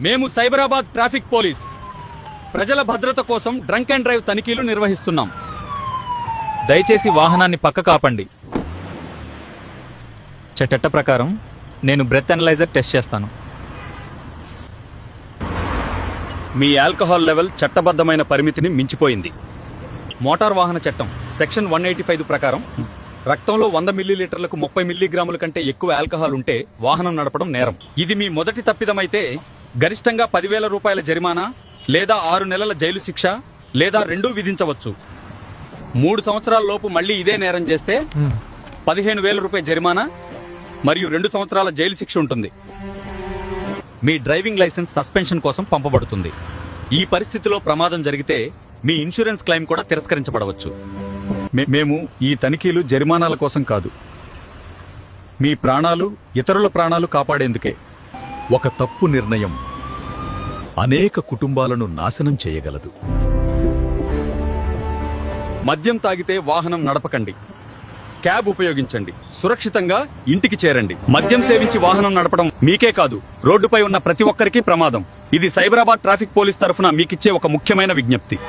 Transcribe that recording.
మేము Cyberabad traffic police ప్రజల భద్రత కోసం డ్రంక్ అండ్ డ్రైవ్ తనిఖీలు నిర్వహిస్తున్నాం. దయచేసి వాహనాన్ని పక్కకు ఆపండి. చట్ట ప్రకారం నేను బ్రెత్ అనలైజర్ టెస్ట్ చేస్తాను. మీ ఆల్కహాల్ లెవెల్ చట్టబద్ధమైన పరిమితిని మించిపోయింది. మోటార్ వాహన చట్టం సెక్షన్ 185 ప్రకారం రక్తంలో 100 మిల్లీలీటర్లకు 30 మిల్లీగ్రాముల కంటే ఎక్కువ ఆల్కహాల్ ఉంటే వాహనం నడపడం నేరం. ఇది మీ మొదటి తప్పిదమైతే గరిష్టంగా 10,000 రూపాయల జరిమానా లేదా 6 నెలల జైలు శిక్ష లేదా రెండూ విధించవచ్చు. 3 సంవత్సరాల లోపు మళ్లీ ఇదే నేరం చేస్తే 15,000 రూపాయల జరిమానా మరియు 2 సంవత్సరాల జైలు శిక్ష ఉంటుంది. మీ డ్రైవింగ్ లైసెన్స్ సస్పెన్షన్ కోసం పంపబడుతుంది. ఈ పరిస్థితిలో ప్రమాదం జరిగితే మీ ఇన్సూరెన్స్ క్లెయిమ్ కూడా తిరస్కరించబడవచ్చు. మేము ఈ తనిఖీలు జరిమానాల కోసం కాదు, మీ ప్రాణాలు ఇతరుల ప్రాణాలు కాపాడేందుకే. ఒక తప్పు నిర్ణయం అనేక కుటుంబాలను నాశనం చేయగలదు. మద్యం తాగితే వాహనం నడపకండి. క్యాబ్ ఉపయోగించండి. సురక్షితంగా ఇంటికి చేరండి. మద్యం సేవించి వాహనం నడపడం మీకే కాదు, రోడ్డుపై ఉన్న ప్రతి ఒక్కరికి ప్రమాదం. ఇది సైబరాబాద్ ట్రాఫిక్ పోలీస్ తరఫున మీకిచ్చే ఒక ముఖ్యమైన విజ్ఞప్తి.